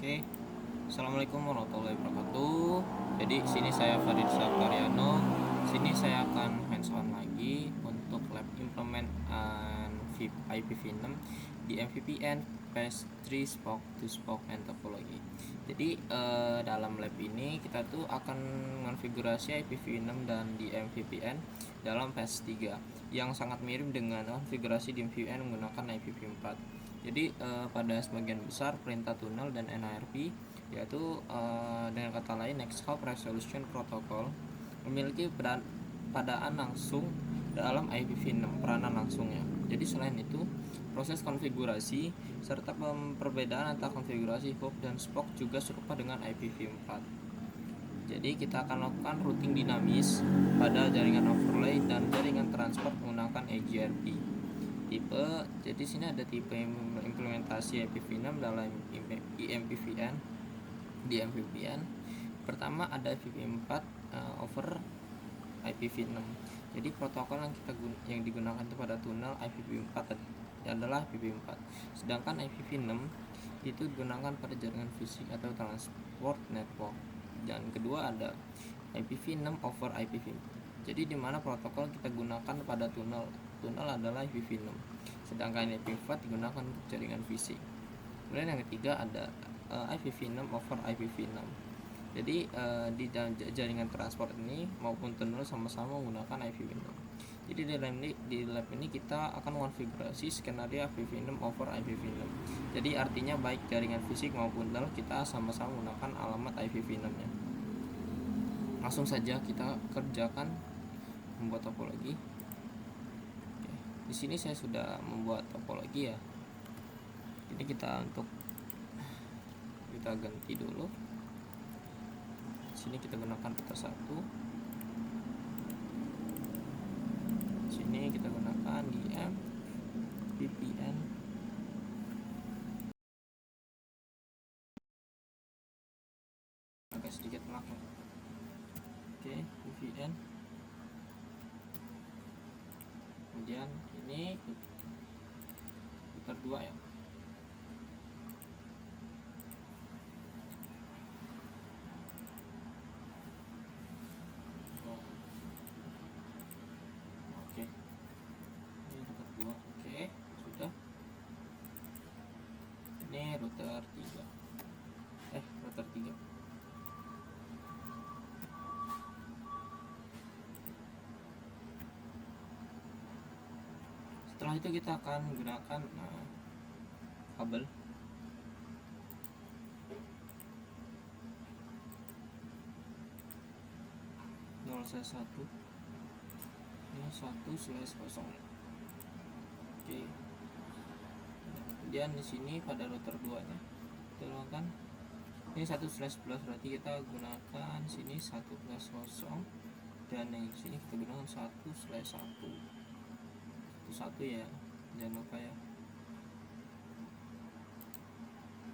Oke, Assalamualaikum warahmatullahi wabarakatuh. Jadi sini saya Farid Sakaryano. Sini saya akan hands on lagi untuk lab implement IPv6 di MVPN, PS3, Spoke, 2 Spoke, and topologi. Jadi dalam lab ini kita tuh akan konfigurasi IPv6 dan di MVPN dalam PS3 yang sangat mirip dengan konfigurasi di MVPN menggunakan IPv4. Jadi pada sebagian besar perintah tunnel dan NIRP, yaitu dengan kata lain Next Hop Resolution Protocol, memiliki padaan langsung dalam IPv6, peranan langsungnya. Jadi selain itu, proses konfigurasi serta perbedaan antara konfigurasi hub dan spoke juga serupa dengan IPv4. Jadi kita akan lakukan routing dinamis pada jaringan overlay dan jaringan transport menggunakan EGRP. Tipe, jadi sini ada tipe implementasi IPv6 dalam IMPVN di MVPN. Pertama ada IPv4 over IPv6. Jadi protokol yang digunakan itu pada tunnel IPv4 adalah IPv4. Sedangkan IPv6 itu digunakan pada jaringan fisik atau transport network. Dan kedua ada IPv6 over IPv4. Jadi di mana protokol kita gunakan pada tunnel adalah IPv6, sedangkan IPv4 digunakan untuk jaringan fisik. Kemudian yang ketiga ada IPv6 over IPv6. Jadi di jaringan transport ini maupun tunnel sama-sama menggunakan IPv6. Jadi di lab ini kita akan konfigurasi skenario IPv6 over IPv6. Jadi artinya baik jaringan fisik maupun tunnel kita sama-sama menggunakan alamat IPv6-nya. Langsung saja kita kerjakan membuat topologi. Di sini saya sudah membuat topologi ya. Jadi kita ganti dulu. Di sini kita gunakan router 1. Di sini kita gunakan DM VPN. Agak sedikit melengkung. Oke, VPN. Kemudian ini router 2 ya. Oke. Ini router 2. Oke, sudah. Ini router 3. Router 3. Setelah itu kita akan menggunakan kabel satu ini 1/0. Oke. Kemudian di sini pada router 2 nya kita gunakan ini 1/11, berarti kita gunakan sini 1/0 dan yang sini kita gunakan 1/1. Itu satu ya, jangan lupa ya.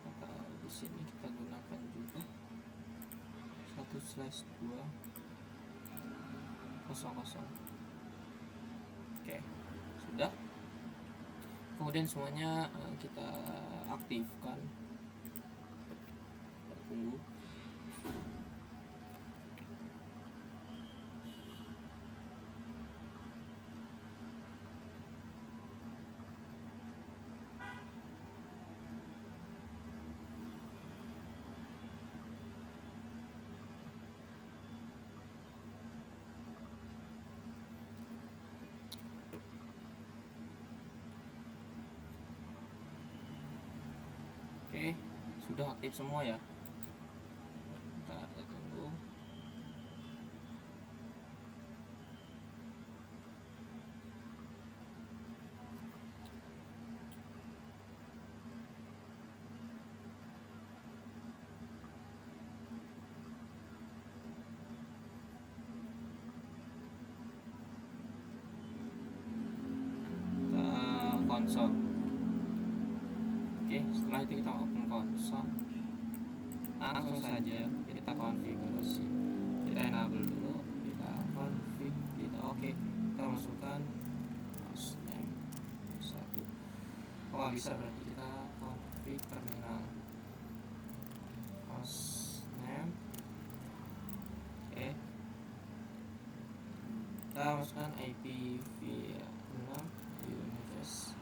Maka di sini kita gunakan juga 1/2. Oke, sudah. Kemudian semuanya kita aktifkan. Kita tunggu. Oke, sudah aktif semua ya. Kita tunggu. Kita konsol. Oke, setelah itu kita open konsol. Langsung saja kita konfigurasi. Kita enable dulu, kita config, oke. Kita masukkan hostname 1. Oh bisa, berarti kita config terminal. kita masukkan IPv6 universe.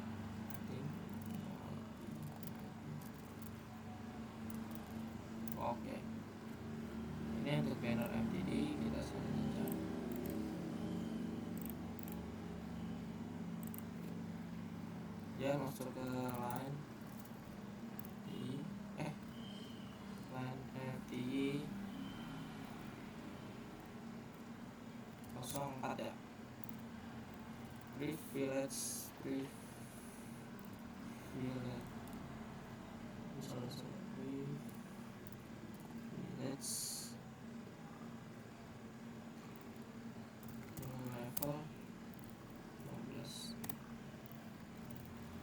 Oke, ini untuk banner MTD kita set aja. Dia masuk ke line line MTD 04 ya. Privilege level 15,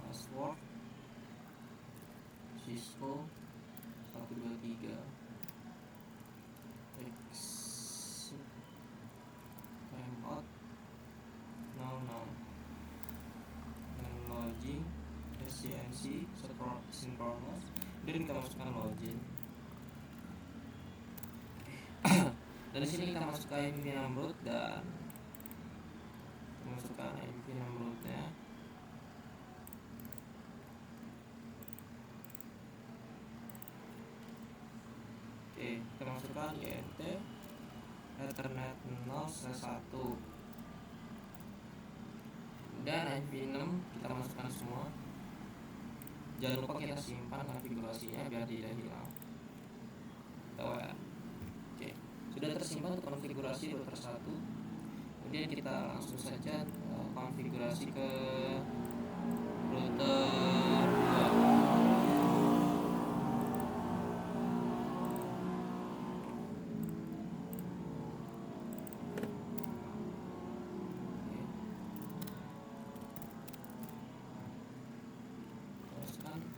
password Cisco 123 exit timeout no dan login SCNC synchronous, dan kita masukkan login. Dan di sini kita masukkan IPv6 root dan masukkan IPv6 rootnya. Oke, kita masukkan INT Ethernet 0/1 dan IPv6 kita masukkan semua. Jangan lupa kita simpan konfigurasinya biar tidak hilang. Oke, sudah tersimpan untuk konfigurasi router 1. Kemudian kita langsung saja konfigurasi ke router 2.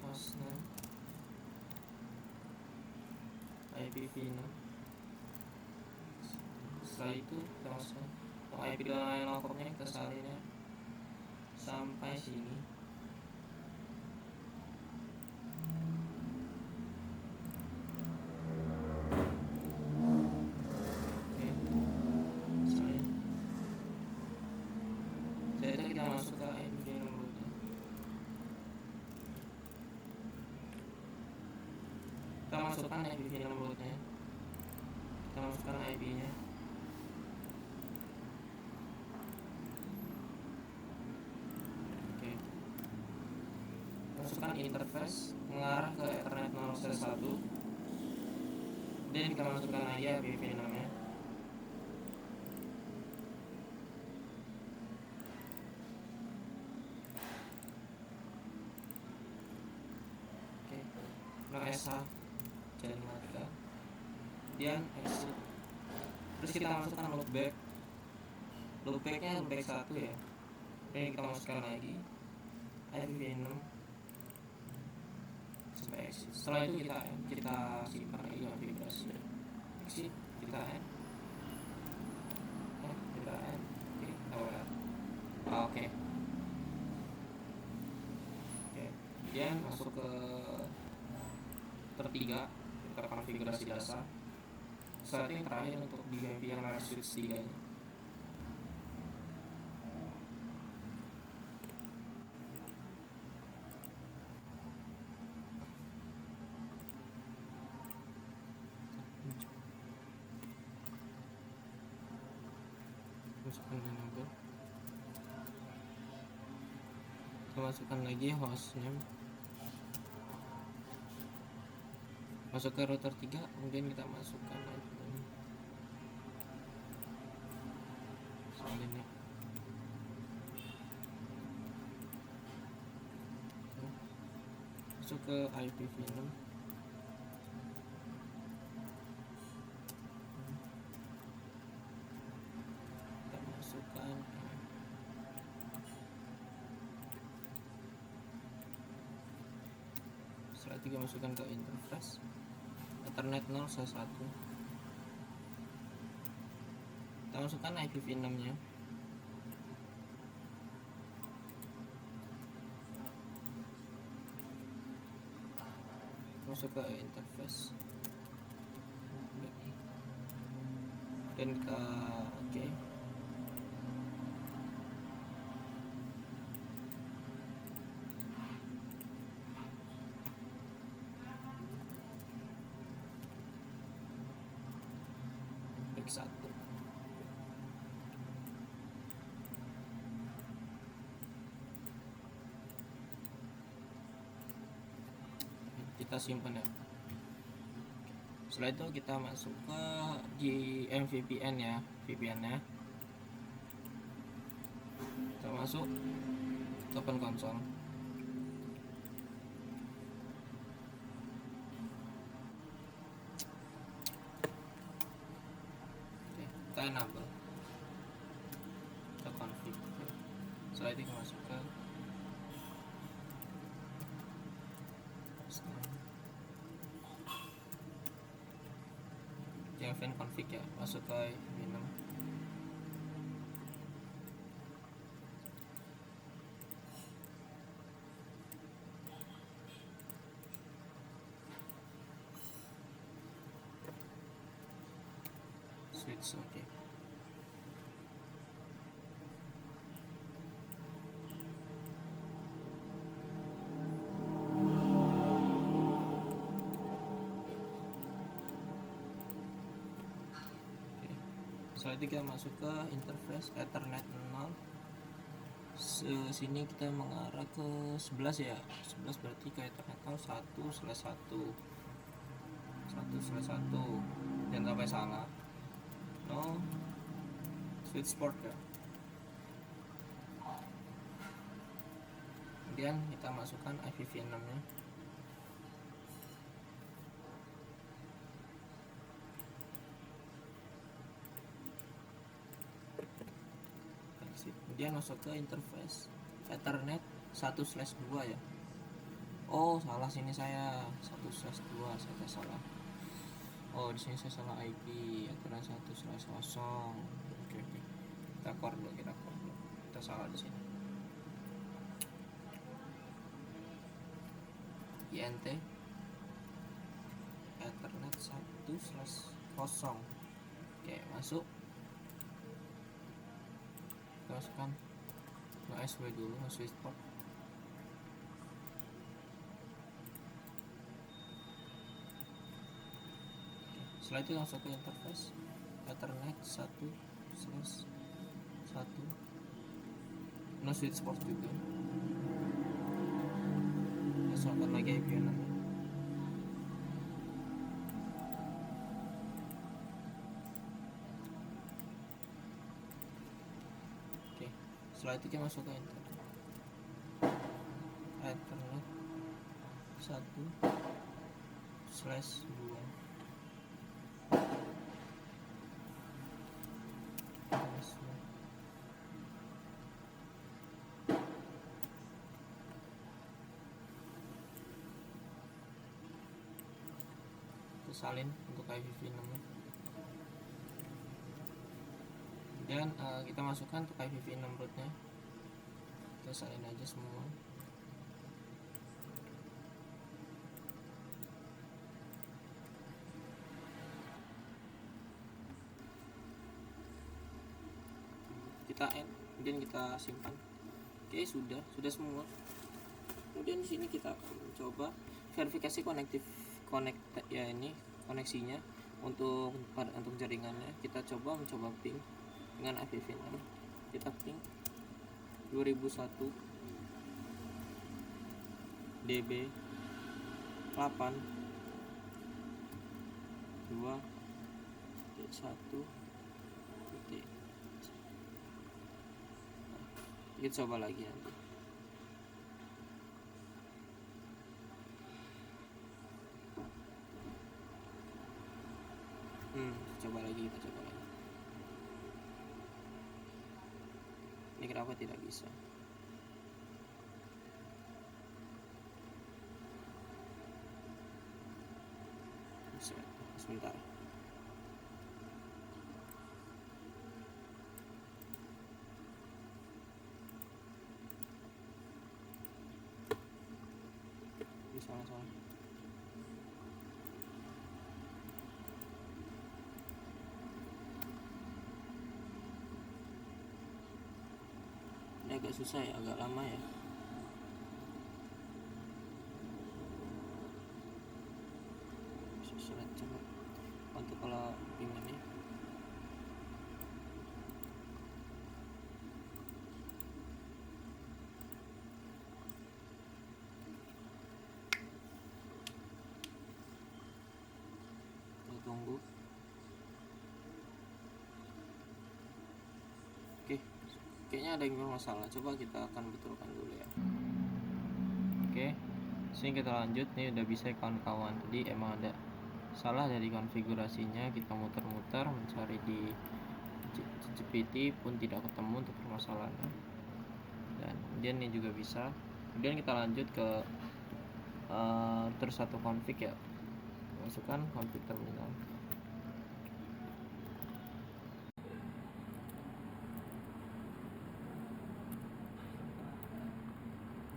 Hostname IPv6. Setelah itu kita masukkan IP domain lokalnya, kita salinnya sampai sini. Oke, salin. Jadi kita masuk ke IPv6 rootnya. Kita masukkan IPv6 rootnya, kita masukkan IP nya. Oke, masukkan interface mengarah ke Ethernet 0/1 dan kita masukkan lagi IPv6 nya. Oke, no SH jadi matikan, kemudian exit. Terus kita masukkan loopback nya loopback 1 ya, dan kita masukkan lagi IPv6 sampai exit. Setelah itu kita simpan lagi konfigurasi. Exit, kita end, kita end. Oke, kita lihat. Oke, kemudian masuk ke tertiga, kita konfigurasi dasar. Setelah itu yang terakhir untuk di VPN layer switch 3 nya. Masukkan enable, kita masukkan lagi hostname, masuk ke router 3, kemudian kita masukkan salinnya. Masuk ke IPv6, kita masukkan setelah itu masukkan ke interface Ethernet 0/1, kita masukkan IPv6 nya. Masuk ke interface dan ke oke. klik 1. Kita simpan ya. Setelah itu kita masuk ke di MVPN ya, VPN nya kita masuk open konsol. Oke, kita enable, kita config. Setelah itu kita masuk ke event config ya, masuk ke minum. Switch oke. Setelah itu kita masuk ke interface Ethernet 0. Sini kita mengarah ke 11 ya. 11 berarti ke Ethernet 0 1/1. 1/1. Jangan sampai salah. No switch port ya. Kemudian kita masukkan IPv6 nya. Kemudian masuk ke interface Ethernet 1/2 ya. Oh salah, sini saya 1/2, saya salah. Oh di sini saya salah IP, Ethernet 1/0. Oke. Kita core dulu, kita salah di sini. INT Ethernet 1/0. Oke, masuk. Kita masukkan SW dulu, switch port. Setelah itu langsung ke interface Ethernet 1/1. No switch port juga. Masukkan lagi IP6. Oke, setelah itu kita masuk ke Ethernet 1/2. Salin untuk IPv6 dan kita masukkan untuk IPv6 rootnya, kita salin aja semua. Kita add, kemudian kita simpan. Oke, sudah semua. Kemudian di sini kita coba verifikasi ya, ini koneksinya untuk jaringannya. Kita mencoba ping dengan IPv6. Kita ping 2001 db 8 2 1 titik. Kita coba lagi nanti. Kita coba lagi. Ini kenapa tidak bisa? Sebentar. Ini salah. Ini agak susah ya, agak lama ya. Coba untuk kalau ping ini tunggu. Oke, kayaknya ada yang bermasalah, coba kita akan betulkan dulu ya. Oke, sini kita lanjut. Nih udah bisa kawan-kawan. Tadi emang ada salah dari konfigurasinya, kita muter-muter mencari di GPT pun tidak ketemu untuk permasalahannya. Dan kemudian ini juga bisa. Kemudian kita lanjut ke terus satu config ya, masukkan config terminal.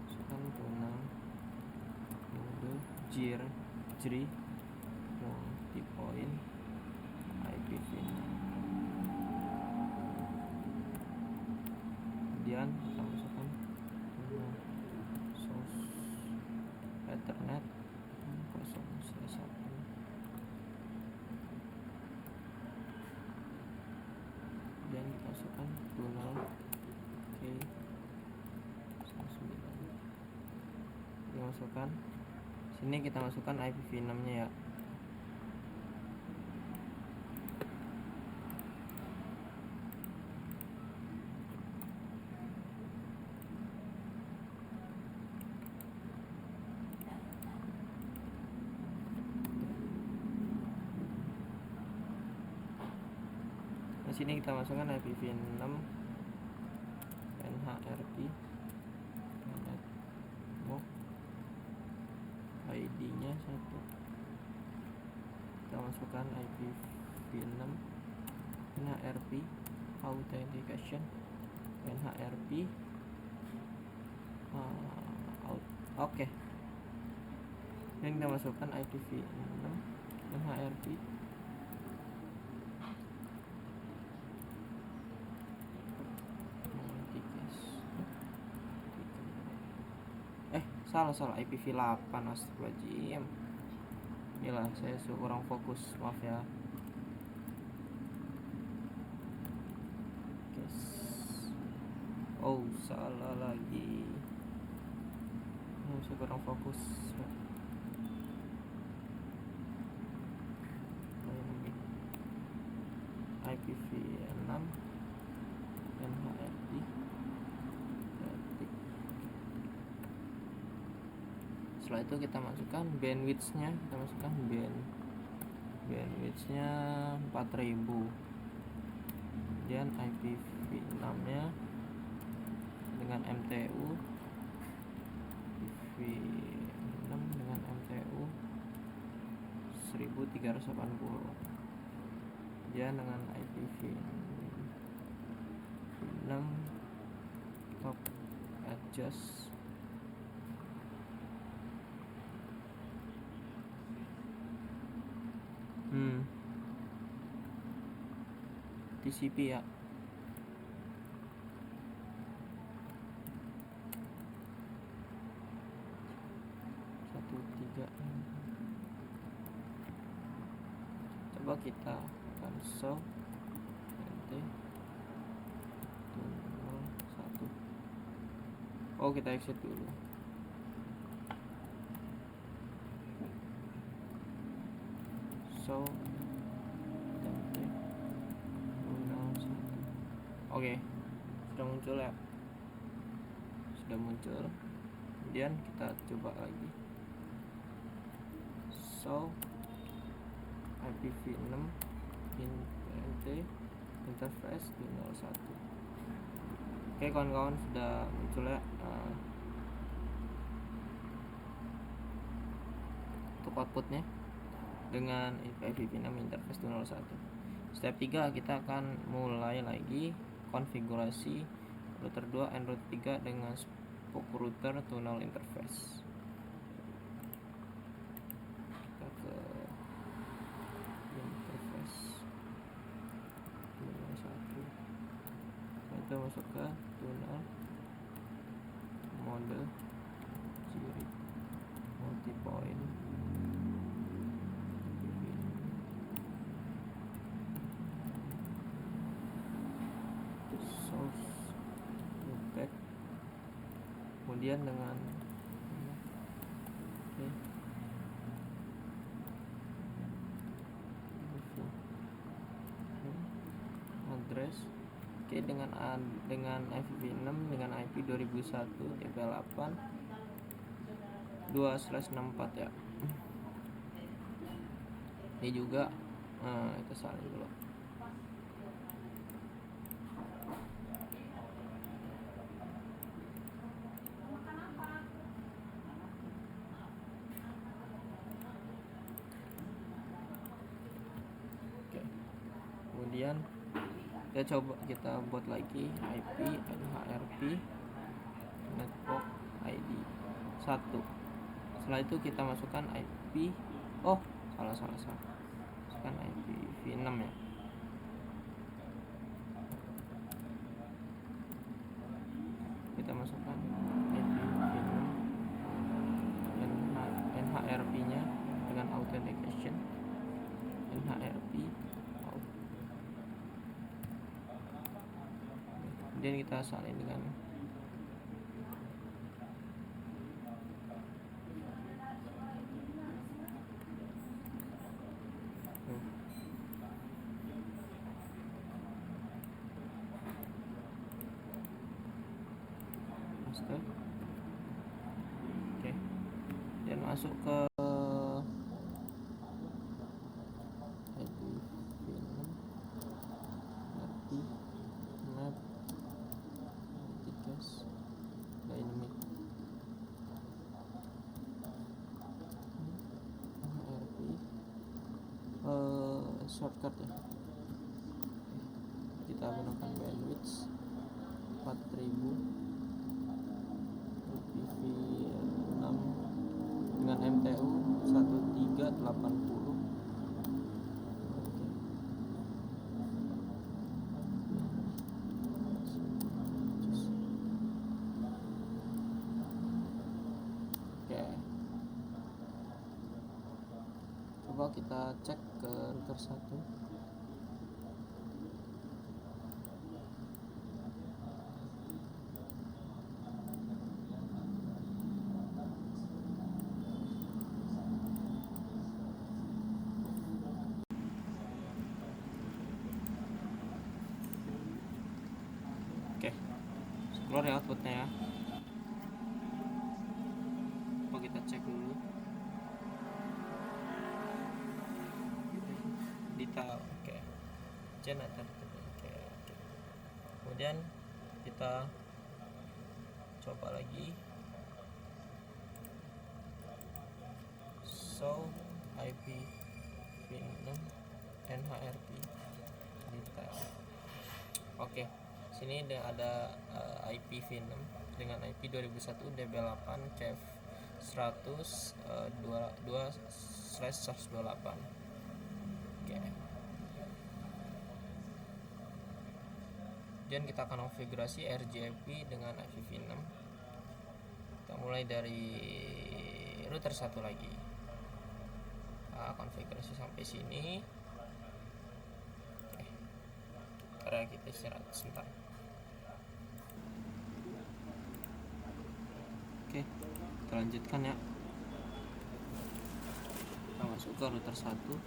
Masukkan tunnel mode jiri multi point IPv6. Kemudian kita masukkan tunnel source ethernet 0/1. Kemudian kita masukkan tunnel K 9. Kita masukkan sini, kita masukkan IPv6 nya ya. Di sini kita masukkan IPv6 NHRP ID-nya 1. Kita masukkan IPv6 NHRP authentication NHRP oke. Dan kita masukkan IPv6 NHRP salah IPv8. Astagfirullahaladzim, inilah saya kurang fokus, maaf ya guys. Oh, salah lagi, saya kurang fokus. IPv6 NHRP. Setelah itu kita masukkan bandwidth-nya, kita masukkan bandwidth-nya 4000. Kemudian IPv6-nya dengan MTU, IPv6 dengan MTU 1380. Kemudian dengan IPv6 top adjust TCP ya. Coba kita cancel nanti 1. Oh, kita exit dulu. So oke, sudah muncul ya, sudah muncul. Kemudian kita coba lagi. So IPv6 interface di 01. Oke kawan-kawan, sudah muncul ya untuk outputnya dengan IPv6 interface 01. Step 3 kita akan mulai lagi konfigurasi router 2 and router 3 dengan spoke router tunnel interface. Kita ke interface tunnel 1. Kita masuk ke tunnel mode ciri multi point source loopback. Kemudian dengan refresh. Oke, dengan IPv6 dengan IP 2001 TP8 2/64 ya. Ini juga kita salin dulu. Oke, kemudian kita buat lagi IP NHRP network ID 1. Setelah itu kita masukkan IP, salah masukkan IPv6 ya. Kita masukkan IPv6 NHRP nya dengan authentication NHRP out. Kemudian kita salin dengan master. Oke, dan masuk ke IPv6 RP map tikas dynamic RP shortcut ya. Kita gunakan bandwidth 4000 IPv6 dengan MTU 1380. Oke, coba kita cek ke router 1. Oke, scroll ya outputnya ya. Coba kita cek dulu detail. Oke, generator. Oke. Kemudian kita coba lagi show IPv6 NHRP detail. Oke, sini ada IPv6 dengan IP 2001 DB8 CF 100/2/128. Oke. Dan kita akan konfigurasi RJP dengan IPv6. Kita mulai dari router 1 lagi. Konfigurasi sampai sini. Karena kita istirahat sebentar. Oke, kita lanjutkan ya. Kita masuk ke router 1.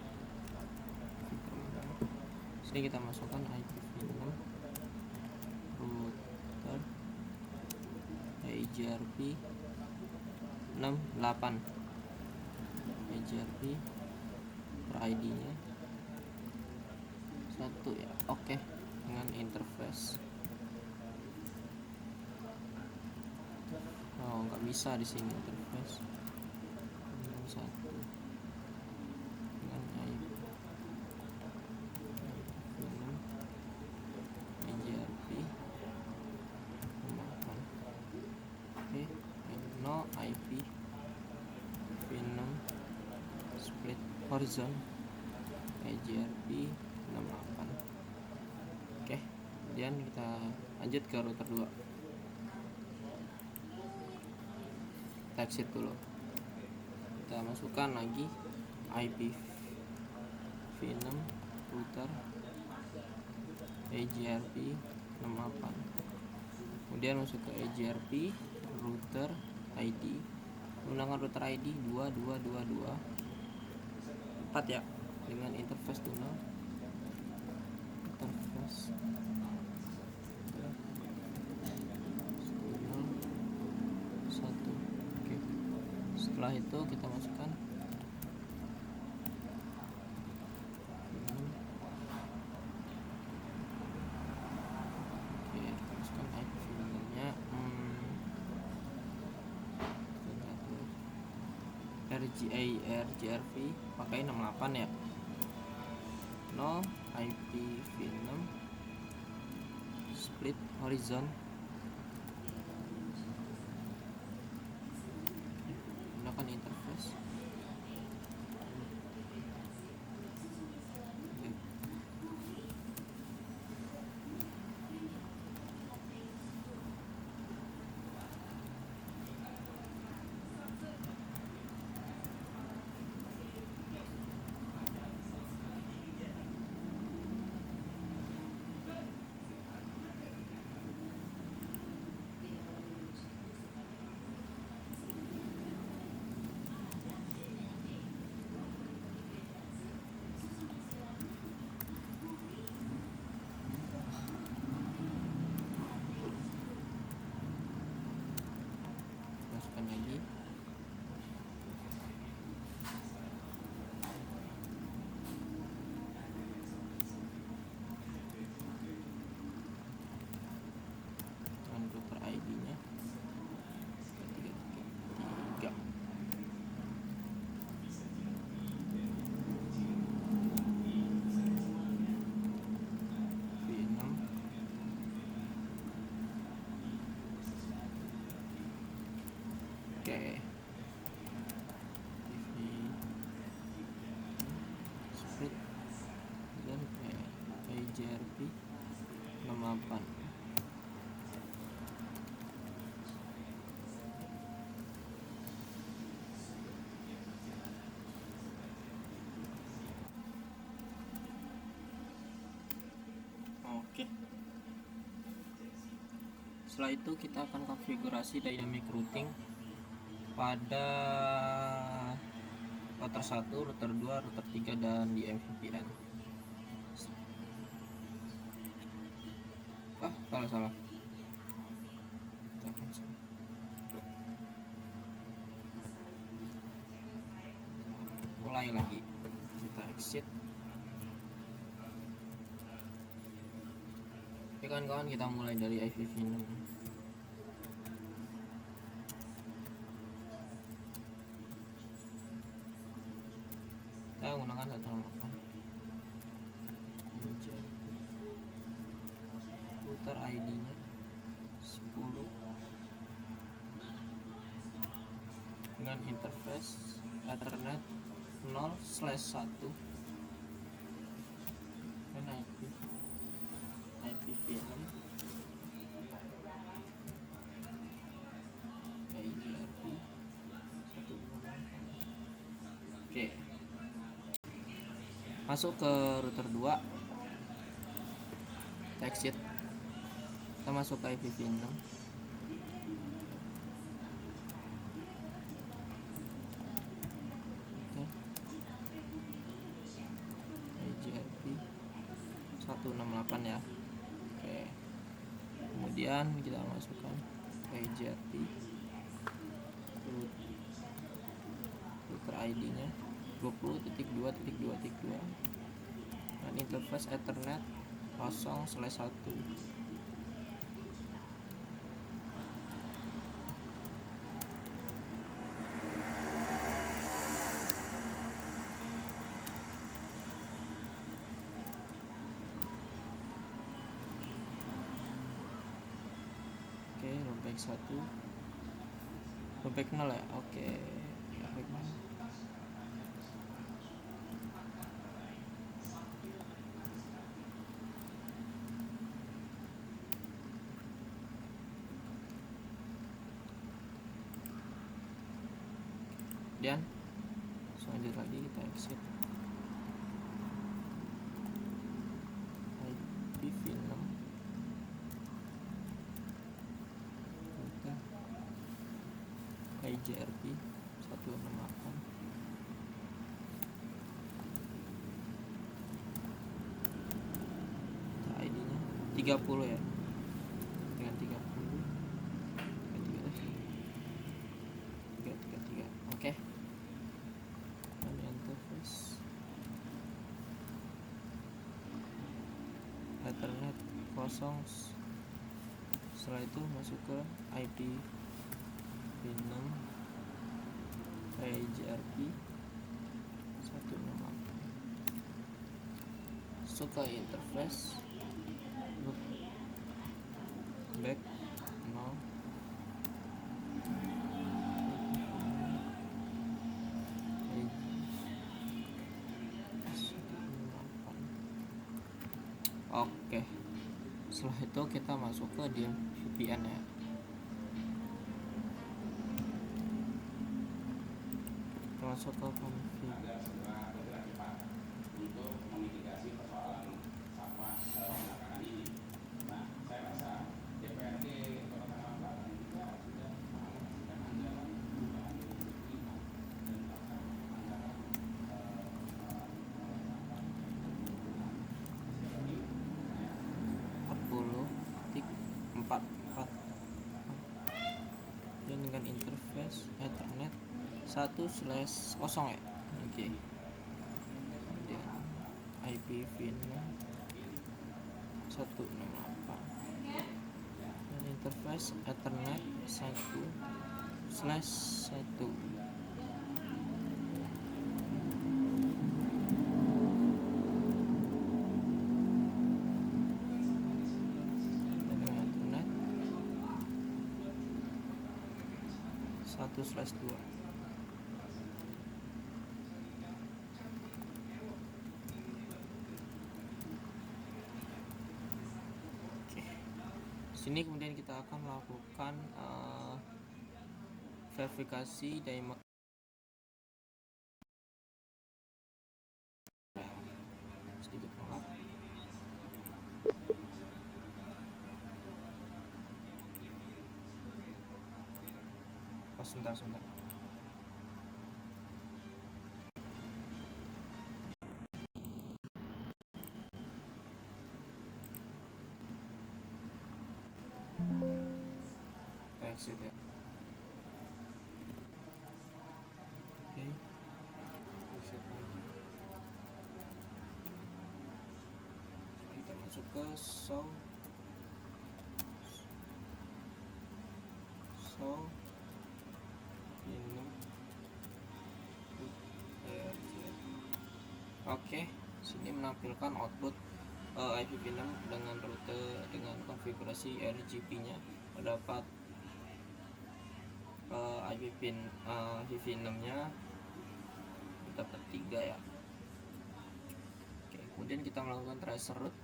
Sini kita masukkan IPv6 router EJRP 68 EJRP per ID nya 1 ya. Oke, dengan interface nggak bisa di sini interface 1 dengan IP EJRP 68. Oke, no IP v6 split horizon EJRP 68. Oke, kemudian kita lanjut ke router 2. Kita exit dulu. Kita masukkan lagi IPv6 router EJRP 68. Kemudian masuk ke EJRP router ID, menggunakan router ID 22224 ya, dengan interface tunnel interface satu. Oke, setelah itu kita masukkan IP filenya RGRV pakai 68 ya. No IPv6 split horizon, gunakan interface. Masukkan lagi. Dengan router ID-nya 333 V6. Oke, TV split dan IGRP 68. Oke. Setelah itu kita akan konfigurasi dynamic routing pada router 1, router 2, router 3 dan di MVPN. Salah. Mulai lagi. Kita exit. Oke kawan-kawan, kita mulai dari IPv6. Kita menggunakan 168. Router ID-nya 10 dengan interface Ethernet 0/1 dan IPv6 IGRP 1. Oke, masuk ke router 2, exit. Kita masuk ke IPv6. IGRP 168 ya. Oke, kemudian kita masukkan IGRP router ID-nya 20.2.2.2 dan interface Ethernet 0/1. Oke, rollback 1, rollback 0 ya. Oke, rollback 0. Kemudian lanjut lagi, kita exit IPv6 IGRP 168. ID 30 ya, dengan 30 333. Oke, dan interface Ethernet kosong. Setelah itu masuk ke IP P6 EIGRP 168. Masuk ke interface, loop back 0. Oke, setelah itu kita masuk ke VPN ya. Kita masuk ke config. Untuk memitigasi persoalan sampah belakangan ini. Nah, saya rasa DPRD Kota Tangerang juga sudah mengalokasikan anggaran perubahan 2005 dan pelaksanaan anggaran empat 44 dan dengan interface Ethernet 1/0 ya. Oke. Kemudian IPv6 168 dan interface Ethernet 1/1. Ethernet 1/2. Sini kemudian kita akan melakukan verifikasi diamond sedikit mengelap. Sebentar. Exit ya. Oke. Exit lagi. Kita masuk ke show ini. Oke, sini menampilkan output IPv6 dengan rute dengan konfigurasi RGB-nya. Terdapat IPv6-nya dapat 3 ya. Oke, kemudian kita melakukan tracer route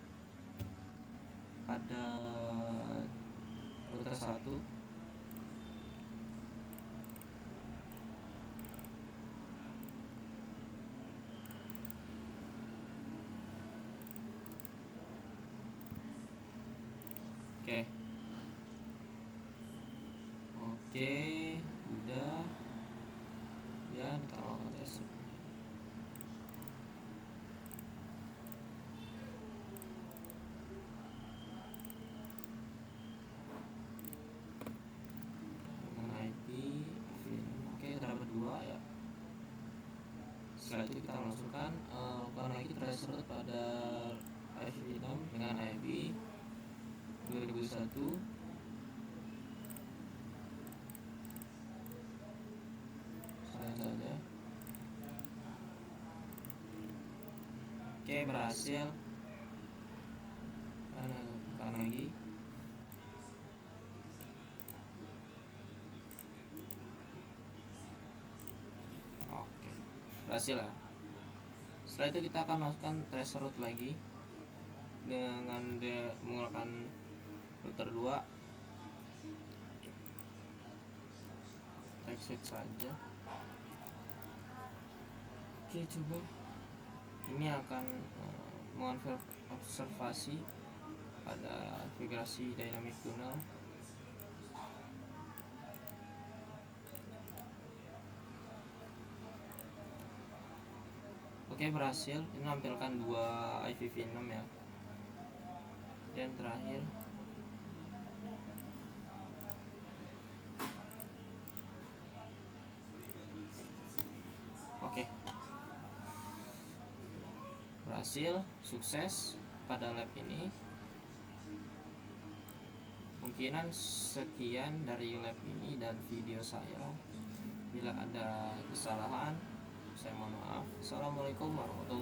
pada rute 1. Oke, udah. Dan kalau tes dengan IP, oke, dapat 2 ya. Setelah itu kita masukkan lakukan lagi tracer route pada IPv6 dengan IP 2001. Saja. Oke, berhasil. Tekan lagi. Oke, berhasil ya. Setelah itu kita akan masukkan tracer route lagi dengan menggunakan router 2. Exit saja. Oke, coba ini akan mengonfirmasi pada konfigurasi dynamic tunnel. Oke, berhasil. Ini menampilkan 2 IPv6 ya. dan terakhir oke, berhasil, sukses pada lab ini. Mungkinan sekian dari lab ini dan video saya. Bila ada kesalahan, saya mohon maaf. Assalamualaikum warahmatullahi wabarakatuh.